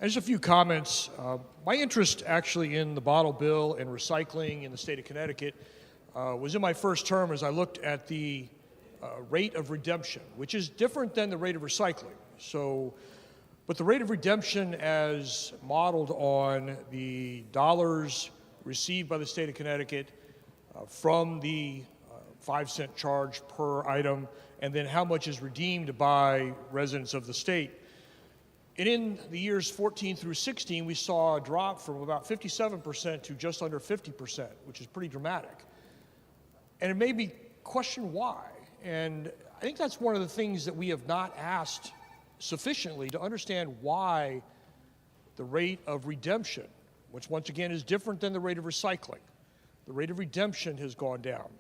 Just a few comments. My interest actually in the bottle bill and recycling in the state of Connecticut was in my first term as I looked at the rate of redemption, which is different than the rate of recycling. But the rate of redemption as modeled on the dollars received by the state of Connecticut from the 5-cent charge per item, and then how much is redeemed by residents of the state. And in the years 14 through 16, we saw a drop from about 57% to just under 50%, which is pretty dramatic. And it made me question why. And I think that's one of the things that we have not asked sufficiently to understand why the rate of redemption, which once again is different than the rate of recycling, the rate of redemption has gone down.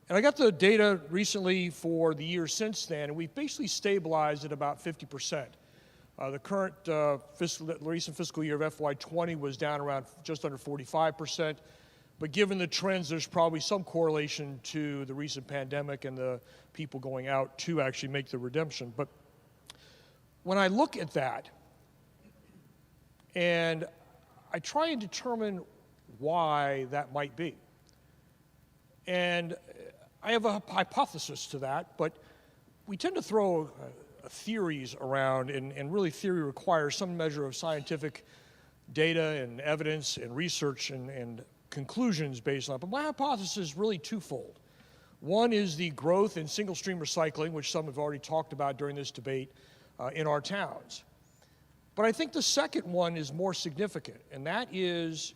And I got the data recently for the years since then, and we've basically stabilized at about 50%. The current recent fiscal year of FY20 was down around just under 45%, but given the trends, there's probably some correlation to the recent pandemic and the people going out to actually make the redemption. But when I look at that, and I try and determine why that might be, and I have a hypothesis to that, but we tend to throw theories around, and really theory requires some measure of scientific data and evidence and research and conclusions based on it. But my hypothesis is really twofold. One is the growth in single stream recycling, which some have already talked about during this debate in our towns. But I think the second one is more significant, and that is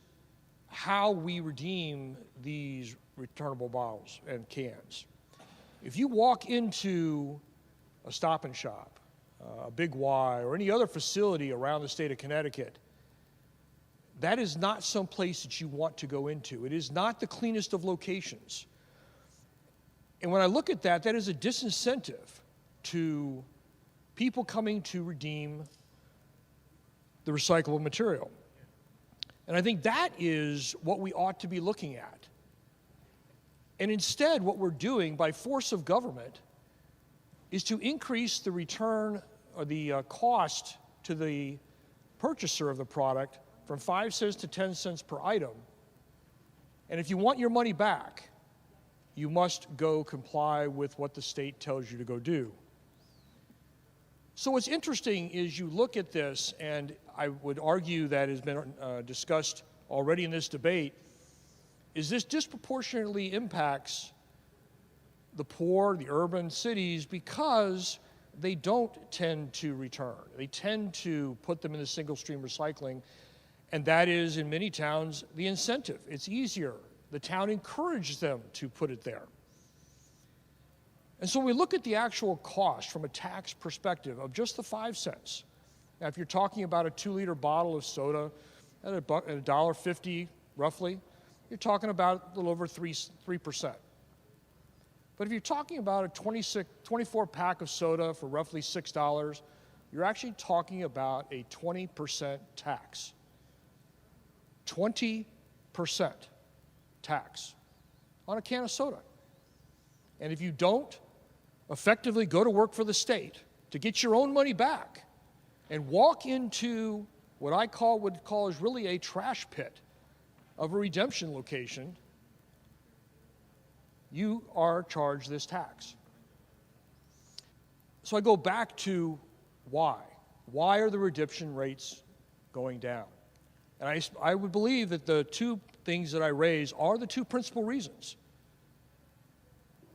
how we redeem these returnable bottles and cans. If you walk into a Stop and Shop, a Big Y, or any other facility around the state of Connecticut, that is not some place that you want to go into. It is not the cleanest of locations. And when I look at that, that is a disincentive to people coming to redeem the recyclable material. And I think that is what we ought to be looking at. And instead, what we're doing by force of government is to increase the return or the cost to the purchaser of the product from 5 cents to 10 cents per item. And if you want your money back, you must go comply with what the state tells you to go do. So what's interesting is you look at this, and I would argue that has been discussed already in this debate, is this disproportionately impacts the poor, the urban cities, because they don't tend to return. They tend to put them in the single stream recycling, and that is, in many towns, the incentive. It's easier. The town encourages them to put it there. And so we look at the actual cost from a tax perspective of just the 5 cents. Now, if you're talking about a 2-liter bottle of soda at $1.50 roughly, you're talking about a little over 3%. But if you're talking about a 24-pack of soda for roughly $6, you're actually talking about a 20% tax. 20% tax on a can of soda. And if you don't effectively go to work for the state to get your own money back and walk into what I would call is really a trash pit of a redemption location, you are charged this tax. So I go back to why. Why are the redemption rates going down? And I would believe that the two things that I raise are the two principal reasons.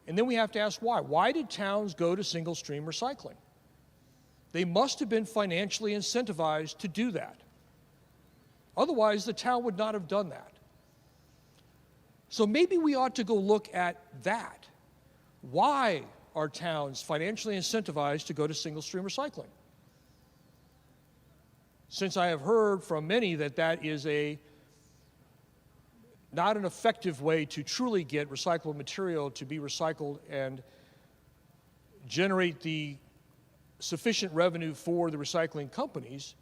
And then we have to ask why. Why did towns go to single stream recycling? They must have been financially incentivized to do that. Otherwise, the town would not have done that. So maybe we ought to go look at that. Why are towns financially incentivized to go to single stream recycling? Since I have heard from many that that is not an effective way to truly get recyclable material to be recycled and generate the sufficient revenue for the recycling companies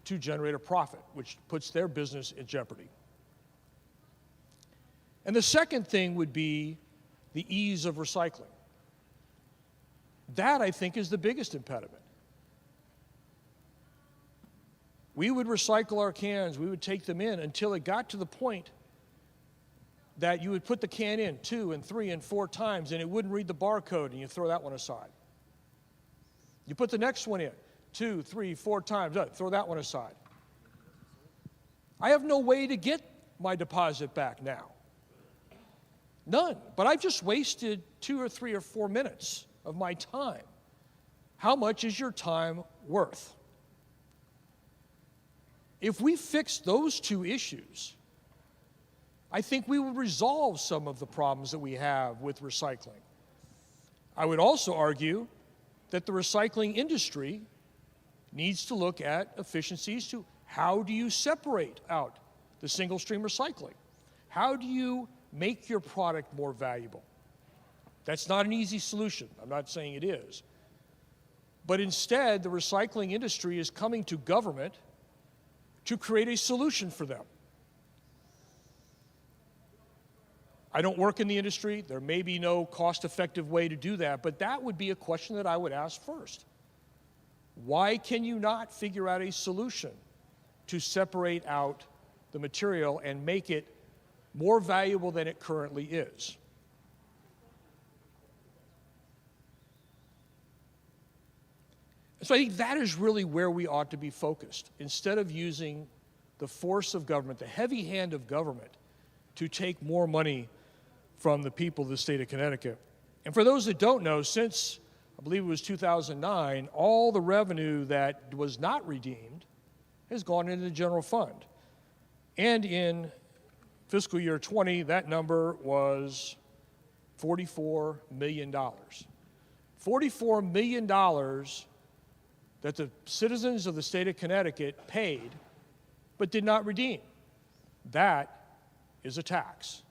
to generate a profit, which puts their business in jeopardy. And the second thing would be the ease of recycling. That, I think, is the biggest impediment. We would recycle our cans, we would take them in until it got to the point that you would put the can in 2 and 3 and 4 times and it wouldn't read the barcode and you throw that one aside. You put the next one in 2, 3, 4 times, throw that one aside. I have no way to get my deposit back now. None. But I've just wasted 2 or 3 or 4 minutes of my time. How much is your time worth? If we fix those 2 issues, I think we would resolve some of the problems that we have with recycling. I would also argue that the recycling industry needs to look at efficiencies to how do you separate out the single stream recycling? How do you make your product more valuable? That's not an easy solution. I'm not saying it is. But instead, the recycling industry is coming to government to create a solution for them. I don't work in the industry. There may be no cost-effective way to do that, but that would be a question that I would ask first. Why can you not figure out a solution to separate out the material and make it more valuable than it currently is? So I think that is really where we ought to be focused. Instead of using the force of government, the heavy hand of government, to take more money from the people of the state of Connecticut. And for those that don't know, since I believe it was 2009, all the revenue that was not redeemed has gone into the general fund. And in fiscal year 20, that number was $44 million. $44 million that the citizens of the state of Connecticut paid but did not redeem. That is a tax.